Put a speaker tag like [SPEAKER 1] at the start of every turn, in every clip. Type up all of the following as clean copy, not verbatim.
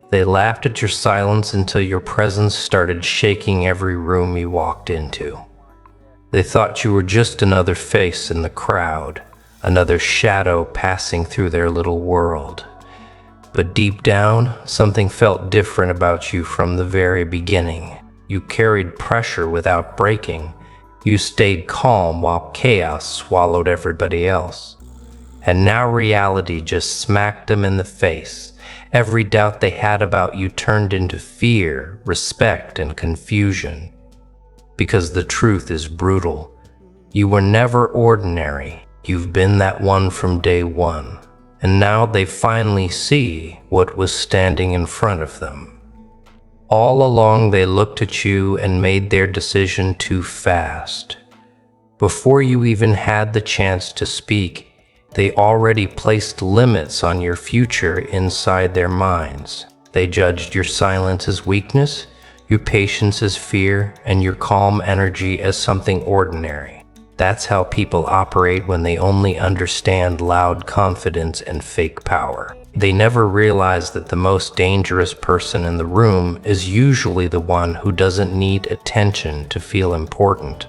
[SPEAKER 1] They laughed at your silence until your presence started shaking every room you walked into. They thought you were just another face in the crowd, another shadow passing through their little world. But deep down, something felt different about you from the very beginning. You carried pressure without breaking. You stayed calm while chaos swallowed everybody else. And now reality just smacked them in the face. Every doubt they had about you turned into fear, respect, and confusion. Because the truth is brutal. You were never ordinary. You've been that one from day one. And now they finally see what was standing in front of them. All along they looked at you and made their decision too fast. Before you even had the chance to speak, they already placed limits on your future inside their minds. They judged your silence as weakness, your patience as fear, and your calm energy as something ordinary. That's how people operate when they only understand loud confidence and fake power. They never realize that the most dangerous person in the room is usually the one who doesn't need attention to feel important.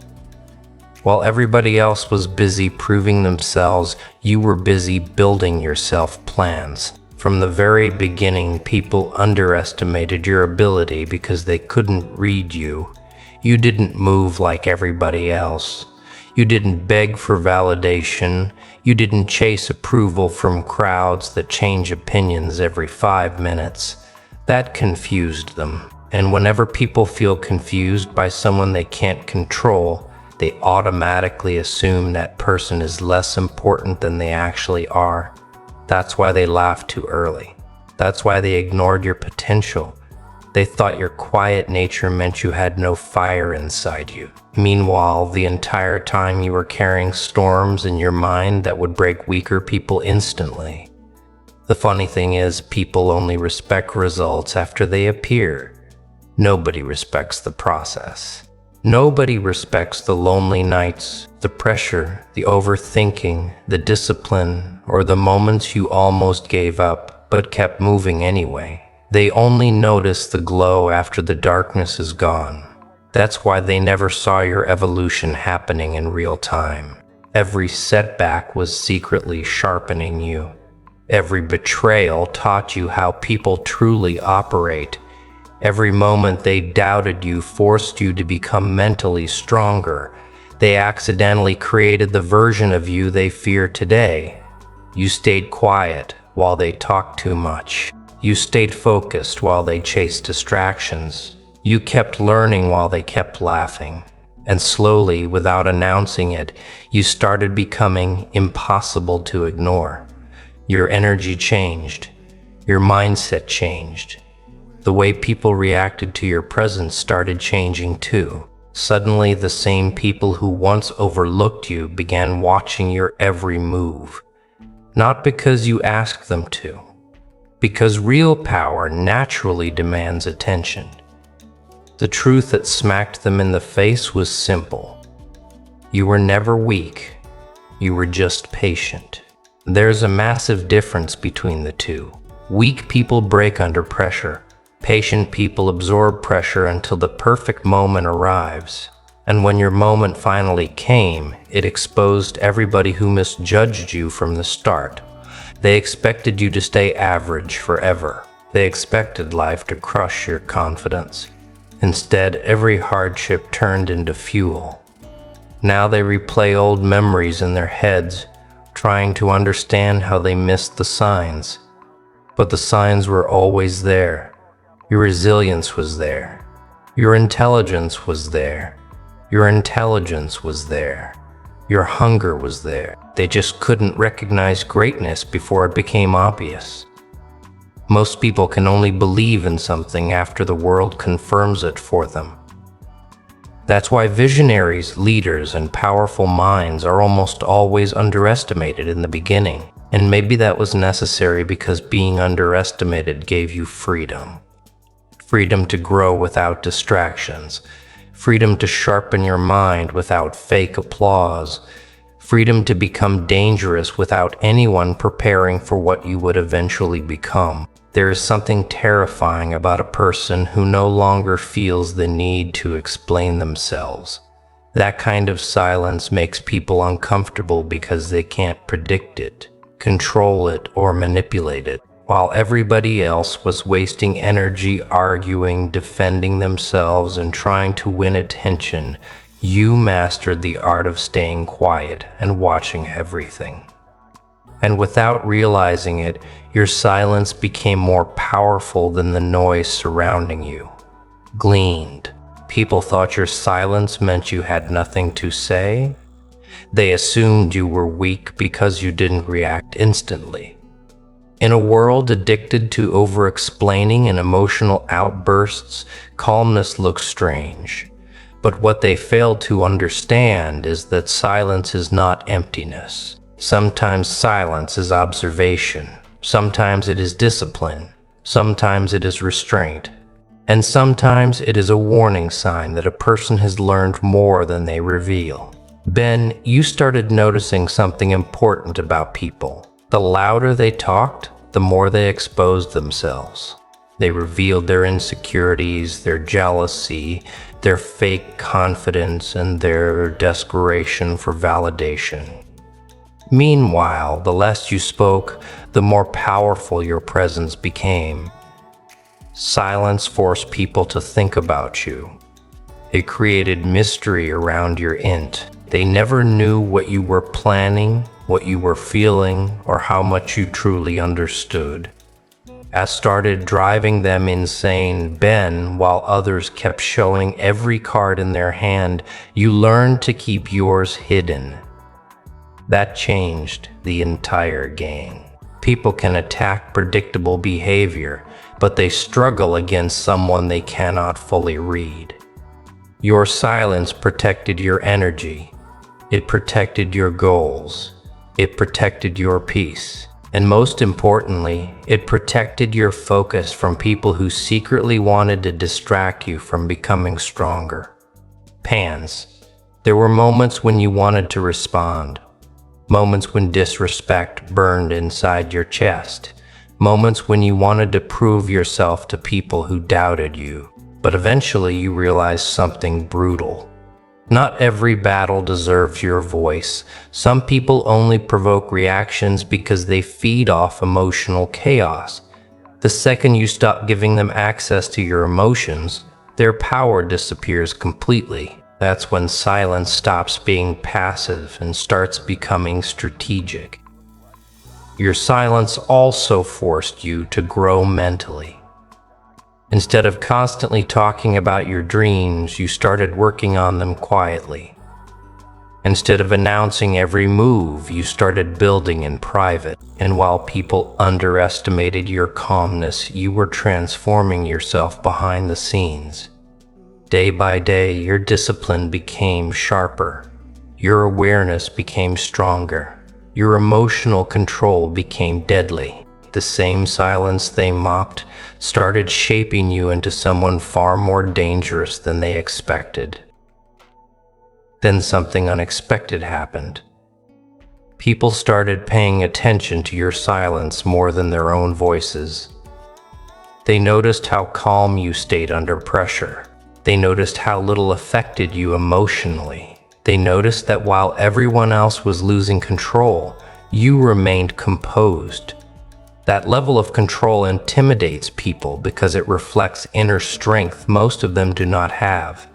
[SPEAKER 1] While everybody else was busy proving themselves, you were busy building yourself plans. From the very beginning, people underestimated your ability because they couldn't read you. You didn't move like everybody else. You didn't beg for validation. You didn't chase approval from crowds that change opinions every 5 minutes. That confused them. And whenever people feel confused by someone they can't control, they automatically assume that person is less important than they actually are. That's why they laughed too early. That's why they ignored your potential. They thought your quiet nature meant you had no fire inside you. Meanwhile, the entire time you were carrying storms in your mind that would break weaker people instantly. The funny thing is, people only respect results after they appear. Nobody respects the process. Nobody respects the lonely nights, the pressure, the overthinking, the discipline, or the moments you almost gave up but kept moving anyway. They only notice the glow after the darkness is gone. That's why they never saw your evolution happening in real time. Every setback was secretly sharpening you. Every betrayal taught you how people truly operate. Every moment they doubted you forced you to become mentally stronger. They accidentally created the version of you they fear today. You stayed quiet while they talked too much. You stayed focused while they chased distractions. You kept learning while they kept laughing. And slowly, without announcing it, you started becoming impossible to ignore. Your energy changed. Your mindset changed. The way people reacted to your presence started changing too. Suddenly, the same people who once overlooked you began watching your every move. Not because you asked them to, because real power naturally demands attention. The truth that smacked them in the face was simple. You were never weak. You were just patient. There's a massive difference between the two. Weak people break under pressure. Patient people absorb pressure until the perfect moment arrives. And when your moment finally came, it exposed everybody who misjudged you from the start. They expected you to stay average forever. They expected life to crush your confidence. Instead, every hardship turned into fuel. Now they replay old memories in their heads, trying to understand how they missed the signs. But the signs were always there. Your resilience was there. Your intelligence was there. Your intelligence was there. Your hunger was there. They just couldn't recognize greatness before it became obvious. Most people can only believe in something after the world confirms it for them. That's why visionaries, leaders, and powerful minds are almost always underestimated in the beginning. And maybe that was necessary because being underestimated gave you freedom. Freedom to grow without distractions. Freedom to sharpen your mind without fake applause. freedom to become dangerous without anyone preparing for what you would eventually become. There is something terrifying about a person who no longer feels the need to explain themselves. That kind of silence makes people uncomfortable because they can't predict it, control it, or manipulate it. While everybody else was wasting energy arguing, defending themselves, and trying to win attention, you mastered the art of staying quiet and watching everything. And without realizing it, your silence became more powerful than the noise surrounding you. Gleaned. People thought your silence meant you had nothing to say. They assumed you were weak because you didn't react instantly. In a world addicted to over-explaining and emotional outbursts, calmness looks strange. But what they fail to understand is that silence is not emptiness. Sometimes silence is observation. Sometimes it is discipline. Sometimes it is restraint. And sometimes it is a warning sign that a person has learned more than they reveal. Ben, you started noticing something important about people. The louder they talked, the more they exposed themselves. They revealed their insecurities, their jealousy, their fake confidence, and their desperation for validation. Meanwhile, the less you spoke, the more powerful your presence became. Silence forced people to think about you. It created mystery around your int. They never knew what you were planning, what you were feeling, or how much you truly understood. As started driving them insane, Ben, while others kept showing every card in their hand, you learned to keep yours hidden. That changed the entire game. People can attack predictable behavior, but they struggle against someone they cannot fully read. Your silence protected your energy. It protected your goals. It protected your peace. And most importantly, it protected your focus from people who secretly wanted to distract you from becoming stronger. Pans. There were moments when you wanted to respond. Moments when disrespect burned inside your chest. Moments when you wanted to prove yourself to people who doubted you. But eventually you realized something brutal. Not every battle deserves your voice. Some people only provoke reactions because they feed off emotional chaos. The second you stop giving them access to your emotions, their power disappears completely. That's when silence stops being passive and starts becoming strategic. Your silence also forced you to grow mentally. Instead of constantly talking about your dreams, you started working on them quietly. Instead of announcing every move, you started building in private. And while people underestimated your calmness, you were transforming yourself behind the scenes. Day by day, your discipline became sharper. Your awareness became stronger. Your emotional control became deadly. The same silence they mocked started shaping you into someone far more dangerous than they expected. Then something unexpected happened. People started paying attention to your silence more than their own voices. They noticed how calm you stayed under pressure. They noticed how little affected you emotionally. They noticed that while everyone else was losing control, you remained composed. That level of control intimidates people because it reflects inner strength most of them do not have.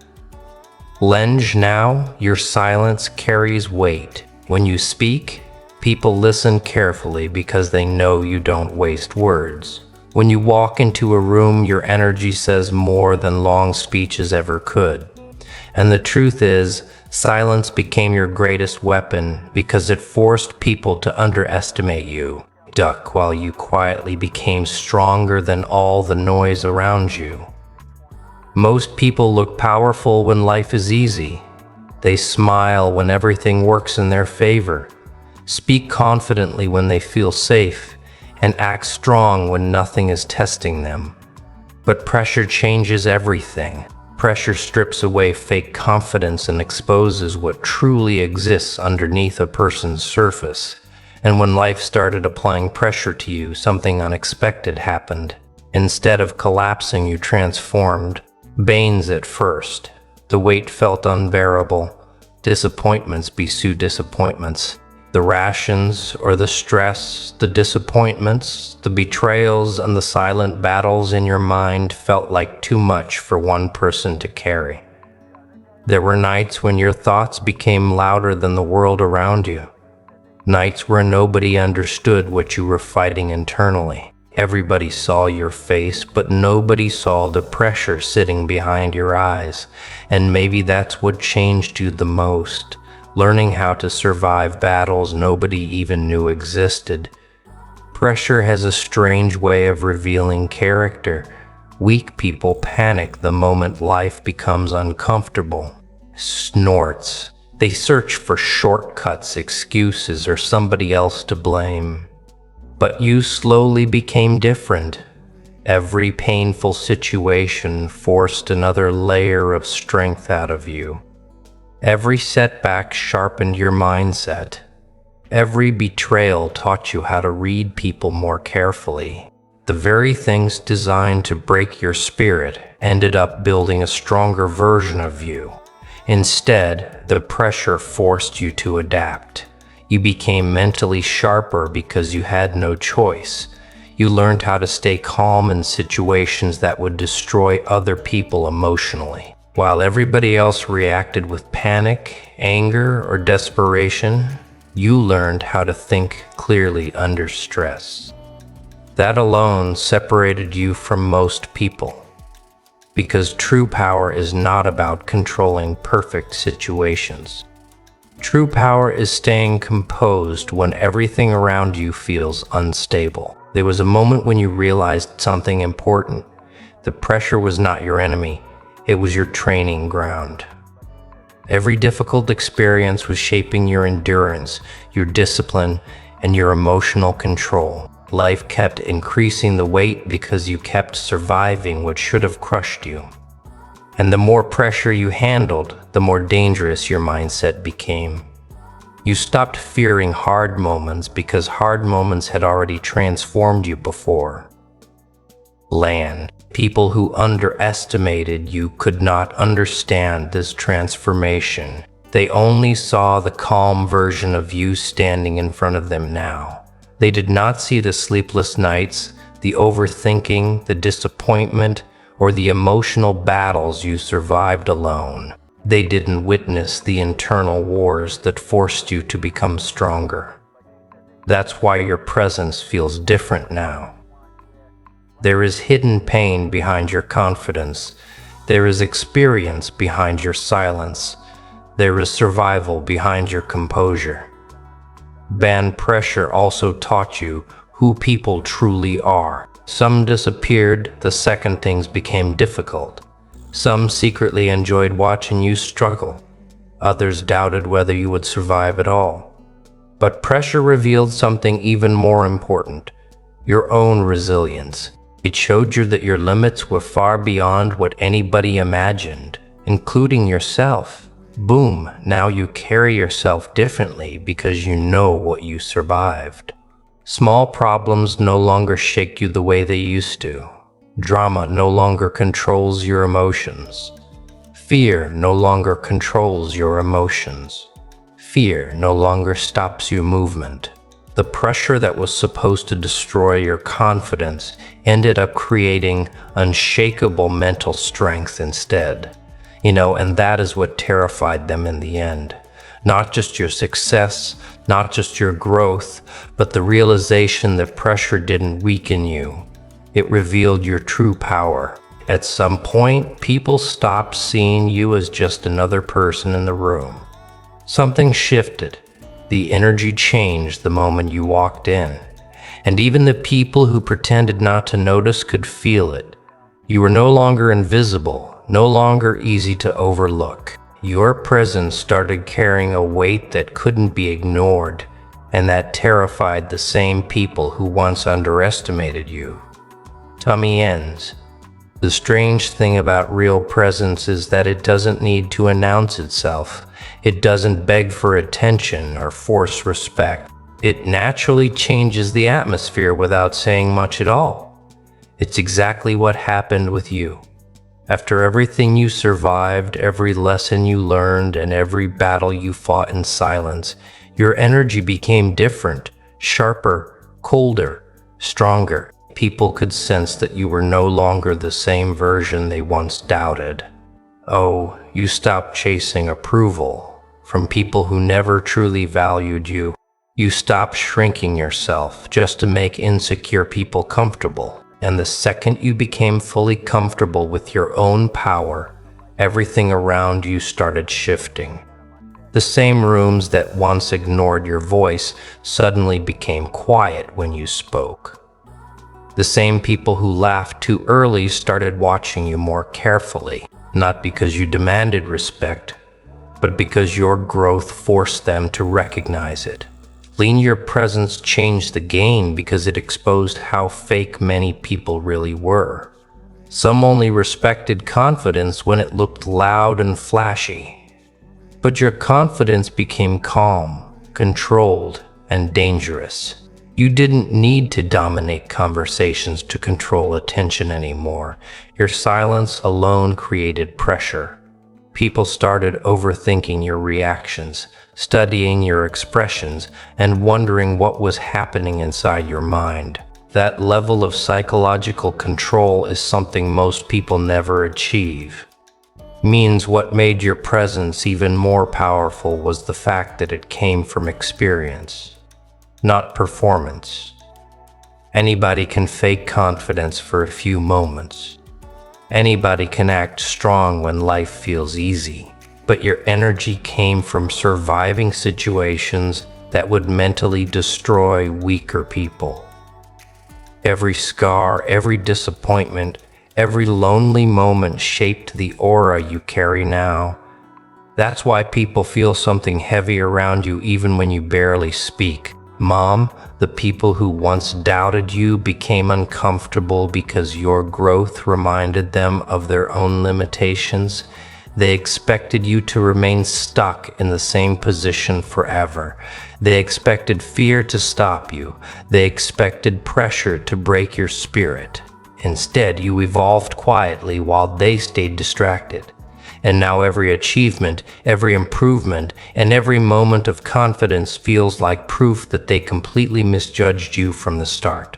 [SPEAKER 1] Lenge now, your silence carries weight. When you speak, people listen carefully because they know you don't waste words. When you walk into a room, your energy says more than long speeches ever could. And the truth is, silence became your greatest weapon because it forced people to underestimate you. Duck while you quietly became stronger than all the noise around you. Most people look powerful when life is easy. They smile when everything works in their favor, speak confidently when they feel safe, and act strong when nothing is testing them. But pressure changes everything. Pressure strips away fake confidence and exposes what truly exists underneath a person's surface. And when life started applying pressure to you, something unexpected happened. Instead of collapsing, you transformed. Banes at first. The weight felt unbearable. Disappointments pursue disappointments. The rations or the stress, the disappointments, the betrayals, and the silent battles in your mind felt like too much for one person to carry. There were nights when your thoughts became louder than the world around you. Nights where nobody understood what you were fighting internally. Everybody saw your face, but nobody saw the pressure sitting behind your eyes. And maybe that's what changed you the most. Learning how to survive battles nobody even knew existed. Pressure has a strange way of revealing character. Weak people panic the moment life becomes uncomfortable. Snorts. They search for shortcuts, excuses, or somebody else to blame. But you slowly became different. Every painful situation forced another layer of strength out of you. Every setback sharpened your mindset. Every betrayal taught you how to read people more carefully. The very things designed to break your spirit ended up building a stronger version of you. Instead, the pressure forced you to adapt. You became mentally sharper because you had no choice. You learned how to stay calm in situations that would destroy other people emotionally. While everybody else reacted with panic, anger, or desperation, you learned how to think clearly under stress. That alone separated you from most people. Because true power is not about controlling perfect situations. True power is staying composed when everything around you feels unstable. There was a moment when you realized something important. The pressure was not your enemy. It was your training ground. Every difficult experience was shaping your endurance, your discipline, and your emotional control. Life kept increasing the weight because you kept surviving what should have crushed you. And the more pressure you handled, the more dangerous your mindset became. You stopped fearing hard moments because hard moments had already transformed you before. Land. People who underestimated you could not understand this transformation. They only saw the calm version of you standing in front of them now. They did not see the sleepless nights, the overthinking, the disappointment, or the emotional battles you survived alone. They didn't witness the internal wars that forced you to become stronger. That's why your presence feels different now. There is hidden pain behind your confidence. There is experience behind your silence. There is survival behind your composure. Band pressure also taught you who people truly are. Some disappeared the second things became difficult. Some secretly enjoyed watching you struggle. Others doubted whether you would survive at all. But pressure revealed something even more important: your own resilience. It showed you that your limits were far beyond what anybody imagined, including yourself. Boom, now you carry yourself differently because you know what you survived. Small problems no longer shake you the way they used to. Drama no longer controls your emotions. Fear no longer controls your emotions. Fear no longer stops your movement. The pressure that was supposed to destroy your confidence ended up creating unshakable mental strength instead. And that is what terrified them in the end. Not just your success, not just your growth, but the realization that pressure didn't weaken you. It revealed your true power. At some point, people stopped seeing you as just another person in the room. Something shifted. The energy changed the moment you walked in. And even the people who pretended not to notice could feel it. You were no longer invisible, no longer easy to overlook. Your presence started carrying a weight that couldn't be ignored, and that terrified the same people who once underestimated you. Tummy ends. The strange thing about real presence is that it doesn't need to announce itself. It doesn't beg for attention or force respect. It naturally changes the atmosphere without saying much at all. It's exactly what happened with you. After everything you survived, every lesson you learned, and every battle you fought in silence, your energy became different, sharper, colder, stronger. People could sense that you were no longer the same version they once doubted. Oh, you stopped chasing approval from people who never truly valued you. You stopped shrinking yourself just to make insecure people comfortable. And the second you became fully comfortable with your own power, everything around you started shifting. The same rooms that once ignored your voice suddenly became quiet when you spoke. The same people who laughed too early started watching you more carefully, not because you demanded respect, but because your growth forced them to recognize it. Linear presence changed the game because it exposed how fake many people really were. Some only respected confidence when it looked loud and flashy. But your confidence became calm, controlled, and dangerous. You didn't need to dominate conversations to control attention anymore. Your silence alone created pressure. People started overthinking your reactions, studying your expressions, and wondering what was happening inside your mind. That level of psychological control is something most people never achieve. Means what made your presence even more powerful was the fact that it came from experience, not performance. Anybody can fake confidence for a few moments. Anybody can act strong when life feels easy, but your energy came from surviving situations that would mentally destroy weaker people. Every scar, every disappointment, every lonely moment shaped the aura you carry now. That's why people feel something heavy around you even when you barely speak. Mom, the people who once doubted you became uncomfortable because your growth reminded them of their own limitations. They expected you to remain stuck in the same position forever. They expected fear to stop you. They expected pressure to break your spirit. Instead, you evolved quietly while they stayed distracted. And now every achievement, every improvement, and every moment of confidence feels like proof that they completely misjudged you from the start.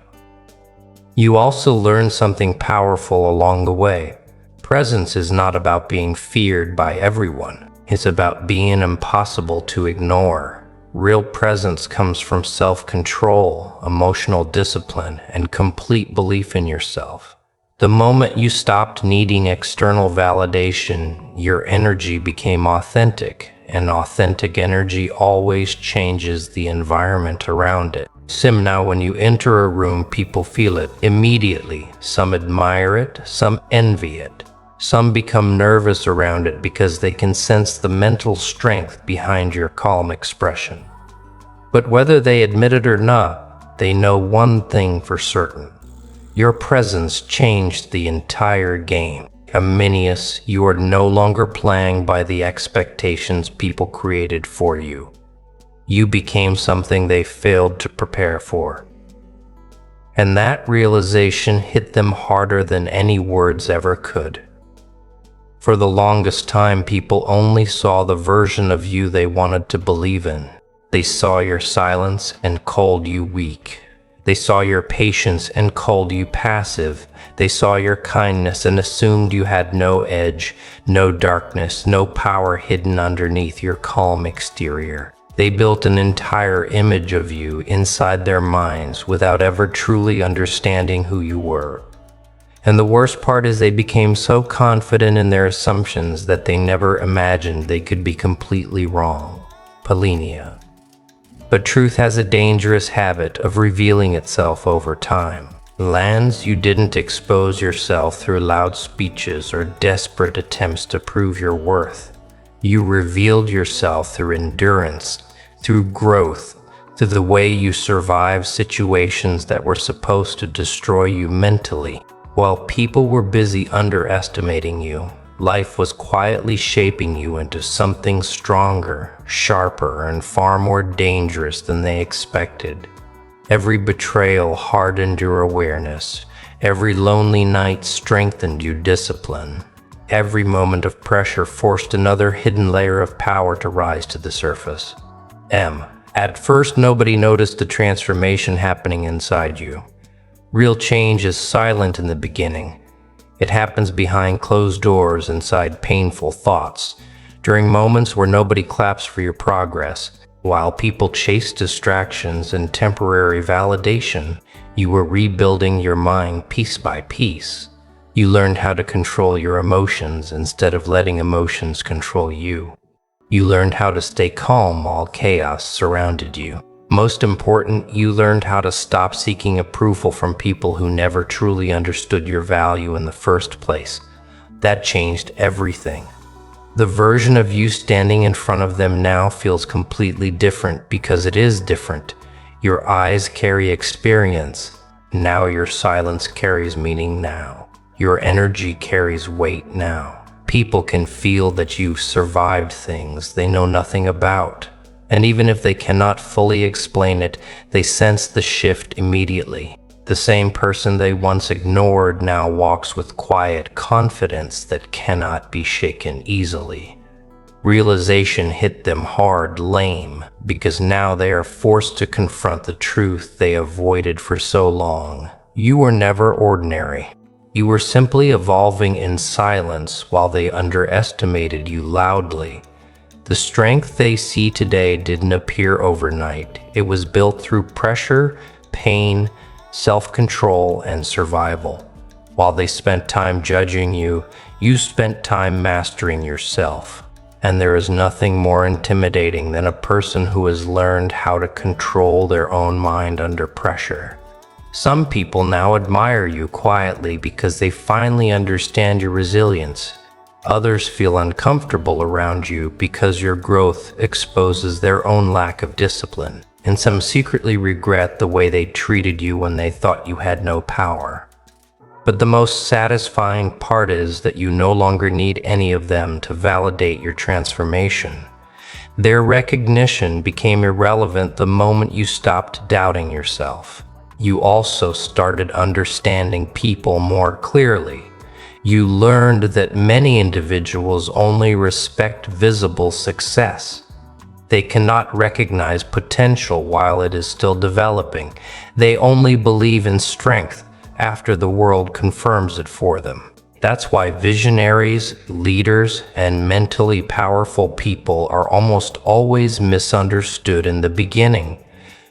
[SPEAKER 1] You also learn something powerful along the way. Presence is not about being feared by everyone. It's about being impossible to ignore. Real presence comes from self-control, emotional discipline, and complete belief in yourself. The moment you stopped needing external validation, your energy became authentic, and authentic energy always changes the environment around it. Now, when you enter a room, people feel it immediately. Some admire it, some envy it. Some become nervous around it because they can sense the mental strength behind your calm expression. But whether they admit it or not, they know one thing for certain. Your presence changed the entire game. Aminius, you are no longer playing by the expectations people created for you. You became something they failed to prepare for. And that realization hit them harder than any words ever could. For the longest time, people only saw the version of you they wanted to believe in. They saw your silence and called you weak. They saw your patience and called you passive. They saw your kindness and assumed you had no edge, no darkness, no power hidden underneath your calm exterior. They built an entire image of you inside their minds without ever truly understanding who you were. And the worst part is they became so confident in their assumptions that they never imagined they could be completely wrong. Polinia. But truth has a dangerous habit of revealing itself over time. Lands, you didn't expose yourself through loud speeches or desperate attempts to prove your worth. You revealed yourself through endurance, through growth, through the way you survived situations that were supposed to destroy you mentally. While people were busy underestimating you, life was quietly shaping you into something stronger, sharper, and far more dangerous than they expected. Every betrayal hardened your awareness. Every lonely night strengthened your discipline. Every moment of pressure forced another hidden layer of power to rise to the surface. At first, nobody noticed the transformation happening inside you. Real change is silent in the beginning. It happens behind closed doors, inside painful thoughts, during moments where nobody claps for your progress. While people chase distractions and temporary validation, you were rebuilding your mind piece by piece. You learned how to control your emotions instead of letting emotions control you. You learned how to stay calm while chaos surrounded you. Most important, you learned how to stop seeking approval from people who never truly understood your value in the first place. That changed everything. The version of you standing in front of them now feels completely different because it is different. Your eyes carry experience. Now your silence carries meaning now. Your energy carries weight now. People can feel that you've survived things they know nothing about. And even if they cannot fully explain it, they sense the shift immediately. The same person they once ignored now walks with quiet confidence that cannot be shaken easily. Realization hit them hard, lame, because now they are forced to confront the truth they avoided for so long. You were never ordinary. You were simply evolving in silence while they underestimated you loudly. The strength they see today didn't appear overnight. It was built through pressure, pain, self-control, and survival. While they spent time judging you, you spent time mastering yourself. And there is nothing more intimidating than a person who has learned how to control their own mind under pressure. Some people now admire you quietly because they finally understand your resilience. Others feel uncomfortable around you because your growth exposes their own lack of discipline, and some secretly regret the way they treated you when they thought you had no power. But the most satisfying part is that you no longer need any of them to validate your transformation. Their recognition became irrelevant the moment you stopped doubting yourself. You also started understanding people more clearly. You learned that many individuals only respect visible success. They cannot recognize potential while it is still developing. They only believe in strength after the world confirms it for them. That's why visionaries, leaders, and mentally powerful people are almost always misunderstood in the beginning.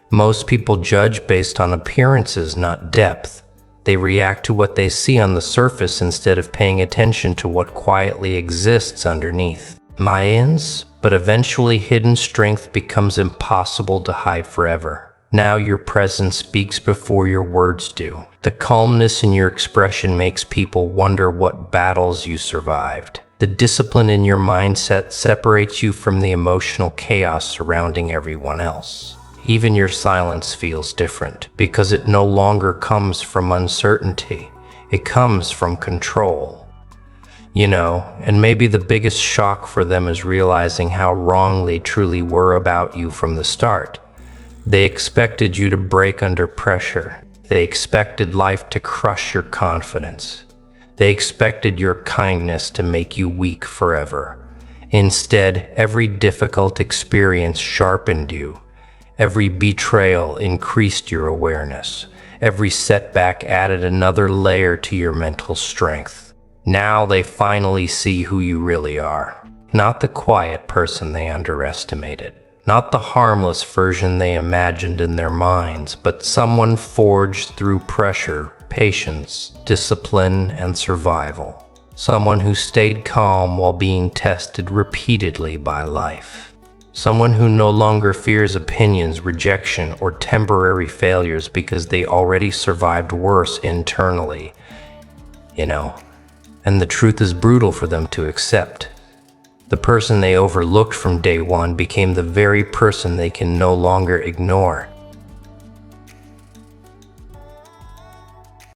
[SPEAKER 1] Most people judge based on appearances, not depth. They react to what they see on the surface instead of paying attention to what quietly exists underneath. But eventually hidden strength becomes impossible to hide forever. Now your presence speaks before your words do. The calmness in your expression makes people wonder what battles you survived. The discipline in your mindset separates you from the emotional chaos surrounding everyone else. Even your silence feels different because it no longer comes from uncertainty. It comes from control. And maybe the biggest shock for them is realizing how wrong they truly were about you from the start. They expected you to break under pressure. They expected life to crush your confidence. They expected your kindness to make you weak forever. Instead, every difficult experience sharpened you. Every betrayal increased your awareness. Every setback added another layer to your mental strength. Now they finally see who you really are. Not the quiet person they underestimated. Not the harmless version they imagined in their minds, but someone forged through pressure, patience, discipline, and survival. Someone who stayed calm while being tested repeatedly by life. Someone who no longer fears opinions, rejection, or temporary failures because they already survived worse internally. And the truth is brutal for them to accept. The person they overlooked from day one became the very person they can no longer ignore.